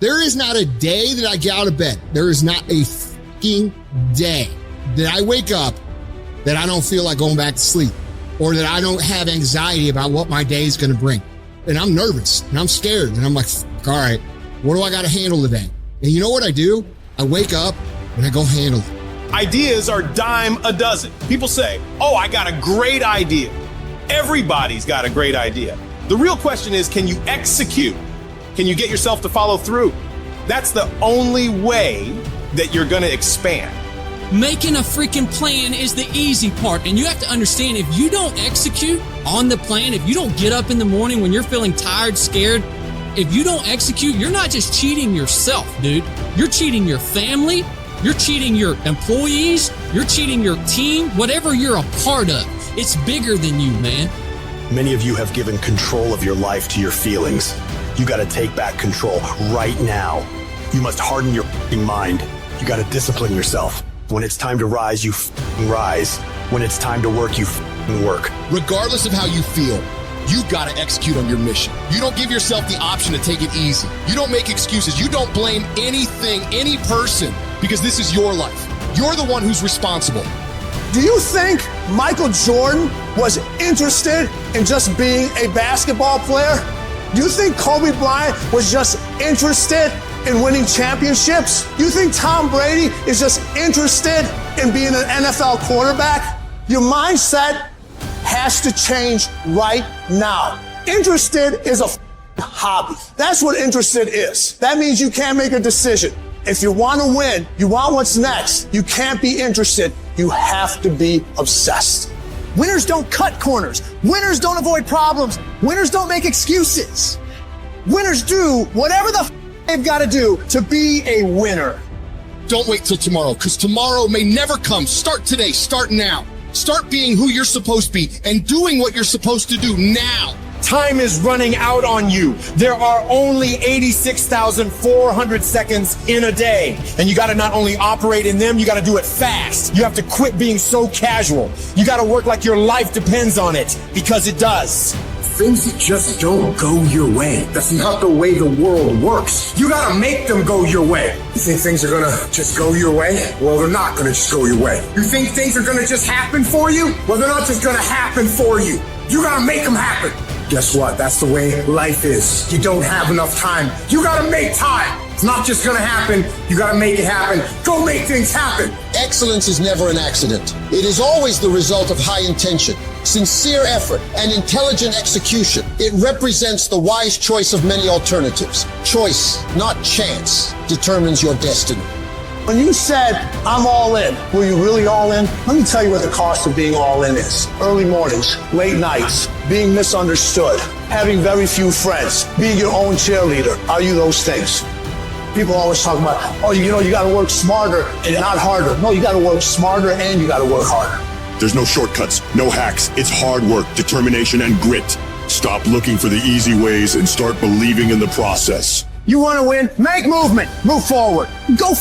There is not a day that I get out of bed. There is not a fucking day that I wake up that I don't feel like going back to sleep, or that I don't have anxiety about what my day is going to bring. And I'm nervous and I'm scared and I'm like, all right, what do I got to handle today? And you know what I do? I wake up and I go handle it. Ideas are dime a dozen. People say, oh, I got a great idea. Everybody's got a great idea. The real question is, can you execute? Can you get yourself to follow through? That's the only way that you're going to expand. Making a freaking plan is the easy part, and you have to understand, if you don't execute on the plan, if you don't get up in the morning when you're feeling tired, scared, if you don't execute, you're not just cheating yourself, dude. You're cheating your family, you're cheating your employees, you're cheating your team, whatever you're a part of. It's bigger than you, man. Many of you have given control of your life to your feelings. You got to take back control right now. You must harden your mind. You got to discipline yourself. When it's time to rise, you rise. When it's time to work, you work. Regardless of how you feel, you gotta execute on your mission. You don't give yourself the option to take it easy. You don't make excuses. You don't blame anything, any person, because this is your life. You're the one who's responsible. Do you think Michael Jordan was interested in just being a basketball player? Do you think Kobe Bryant was just interested in winning championships? You think Tom Brady is just interested in being an NFL quarterback? Your mindset has to change right now. Interested is a hobby. That's what interested is. That means you can't make a decision. If you want to win, you want what's next, you can't be interested. You have to be obsessed. Winners don't cut corners. Winners don't avoid problems. Winners don't make excuses. Winners do whatever the they've got to do to be a winner. Don't wait till tomorrow, because tomorrow may never come. Start today. Start now. Start being who you're supposed to be and doing what you're supposed to do now. Time is running out on you. There are only 86,400 seconds in a day. And you got to not only operate in them, you got to do it fast. You have to quit being so casual. You got to work like your life depends on it, because it does. Things just don't go your way. That's not the way the world works. You gotta make them go your way. You think things are gonna just go your way? Well, they're not gonna just go your way. You think things are gonna just happen for you? Well, they're not just gonna happen for you. You gotta make them happen. Guess what? That's the way life is. You don't have enough time. You gotta make time. It's not just gonna happen. You gotta make it happen. Go make things happen. Excellence is never an accident. It is always the result of high intention, sincere effort, and intelligent execution. It represents the wise choice of many alternatives. Choice, not chance, determines your destiny. When you said, I'm all in, were you really all in? Let me tell you what the cost of being all in is. Early mornings, late nights, being misunderstood, having very few friends, being your own cheerleader. Are you those things? People always talk about, oh, you got to work smarter and not harder. No, you got to work smarter and you got to work harder. There's no shortcuts, no hacks. It's hard work, determination, and grit. Stop looking for the easy ways and start believing in the process. You want to win? Make movement. Move forward. Go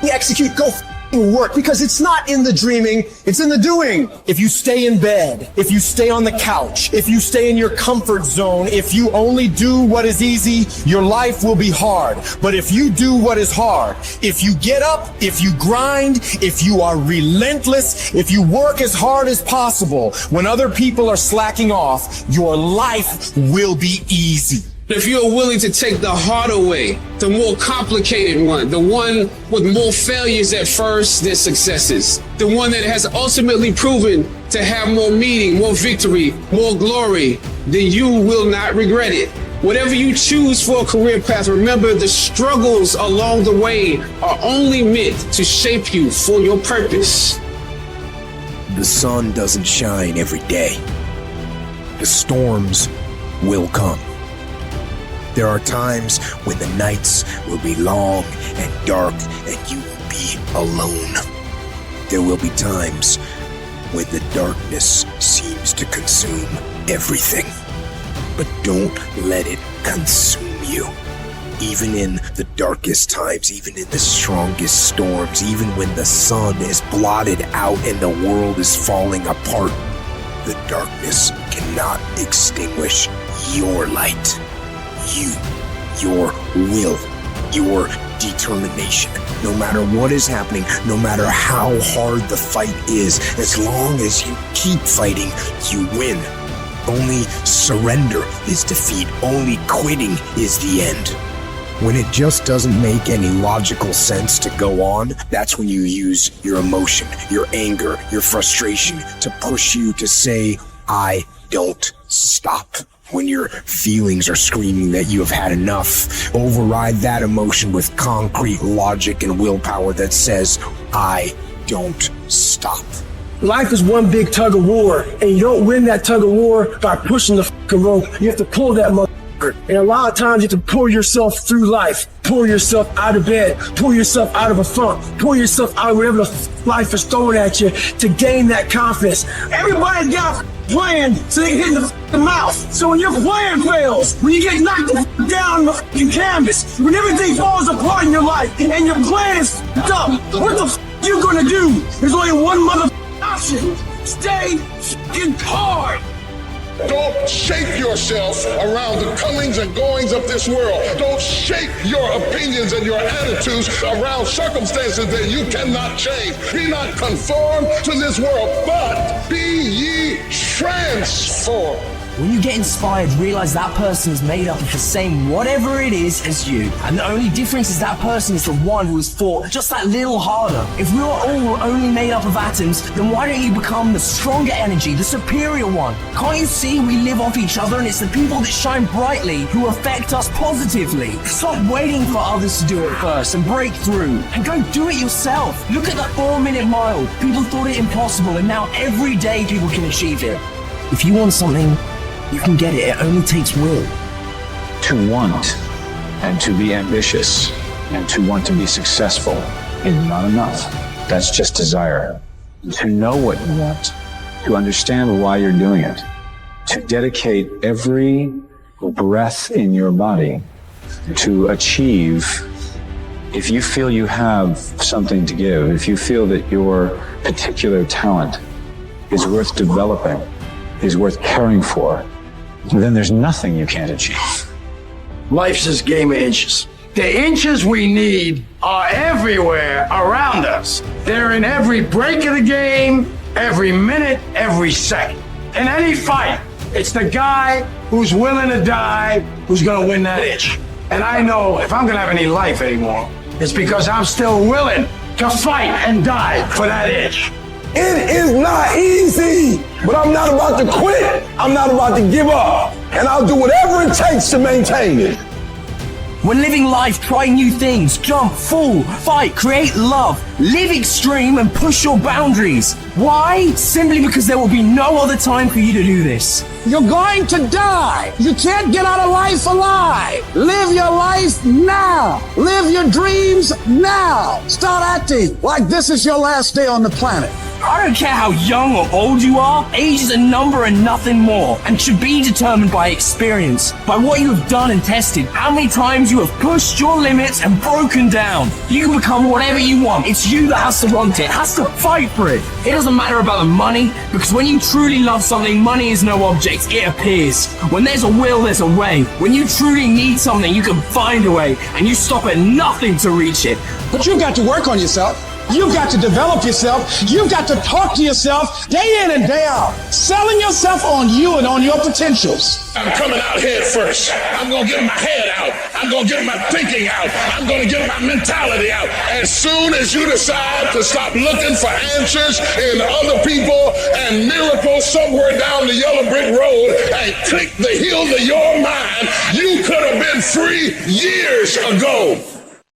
execute. Go work, because it's not in the dreaming, it's in the doing. If you stay in bed, if you stay on the couch, if you stay in your comfort zone, if you only do what is easy, your life will be hard. But if you do what is hard, if you get up, if you grind, if you are relentless, if you work as hard as possible, when other people are slacking off, your life will be easy. If you're willing to take the harder way, the more complicated one, the one with more failures at first than successes, the one that has ultimately proven to have more meaning, more victory, more glory, then you will not regret it. Whatever you choose for a career path, remember the struggles along the way are only meant to shape you for your purpose. The sun doesn't shine every day. The storms will come. There are times when the nights will be long and dark and you will be alone. There will be times when the darkness seems to consume everything. But don't let it consume you. Even in the darkest times, even in the strongest storms, even when the sun is blotted out and the world is falling apart, the darkness cannot extinguish your light. You, your will, your determination. No matter what is happening, no matter how hard the fight is, as long as you keep fighting, you win. Only surrender is defeat. Only quitting is the end. When it just doesn't make any logical sense to go on, that's when you use your emotion, your anger, your frustration to push you to say, I don't stop. When your feelings are screaming that you have had enough, override that emotion with concrete logic and willpower that says, I don't stop. Life is one big tug of war, and you don't win that tug of war by pushing the fucking rope. You have to pull that motherfucker. And a lot of times you have to pull yourself through life, pull yourself out of bed, pull yourself out of a funk, pull yourself out of whatever life is throwing at you to gain that confidence. Everybody's got a plan so they can hit the mouth. So when your plan fails, when you get knocked down the fucking canvas, when everything falls apart in your life and your plan is up, what the you gonna do? There's only one option. Stay fucking hard. Don't shape yourself around the comings and goings of this world. Don't shape your opinions and your attitudes around circumstances that you cannot change. Be not conformed to this world, but be ye transformed. When you get inspired, realize that person is made up of the same whatever it is as you. And the only difference is that person is the one who has fought just that little harder. If we are all only made up of atoms, then why don't you become the stronger energy, the superior one? Can't you see we live off each other, and it's the people that shine brightly who affect us positively? Stop waiting for others to do it first and break through, and go do it yourself. Look at the 4-minute mile. People thought it impossible, and now every day people can achieve it. If you want something, you can get it. It only takes will. To want and to be ambitious and to want to be successful is not enough. That's just desire. To know what you want, to understand why you're doing it, to dedicate every breath in your body to achieve. If you feel you have something to give, if you feel that your particular talent is worth developing, is worth caring for, then there's nothing you can't achieve. Life's this game of inches. The inches we need are everywhere around us. They're in every break of the game, every minute, every second. In any fight, it's the guy who's willing to die who's gonna win that inch. And I know if I'm gonna have any life anymore, it's because I'm still willing to fight and die for that inch. It is not easy, but I'm not about to quit. I'm not about to give up. And I'll do whatever it takes to maintain it. When living life, try new things, jump, fall, fight, create love, live extreme and push your boundaries. Why? Simply because there will be no other time for you to do this. You're going to die. You can't get out of life alive. Live your life now. Live your dreams now. Start acting like this is your last day on the planet. I don't care how young or old you are, age is a number and nothing more, and should be determined by experience, by what you have done and tested, how many times you have pushed your limits and broken down. You can become whatever you want. It's you that has to want it, has to fight for it. It doesn't matter about the money, because when you truly love something, money is no object, it appears. When there's a will, there's a way. When you truly need something, you can find a way, and you stop at nothing to reach it. But you've got to work on yourself. You've got to develop yourself. You've got to talk to yourself day in and day out, selling yourself on you and on your potentials. I'm coming out head first. I'm going to get my head out. I'm going to get my thinking out. I'm going to get my mentality out. As soon as you decide to stop looking for answers in other people and miracles somewhere down the yellow brick road and click the heels of your mind, you could have been free years ago.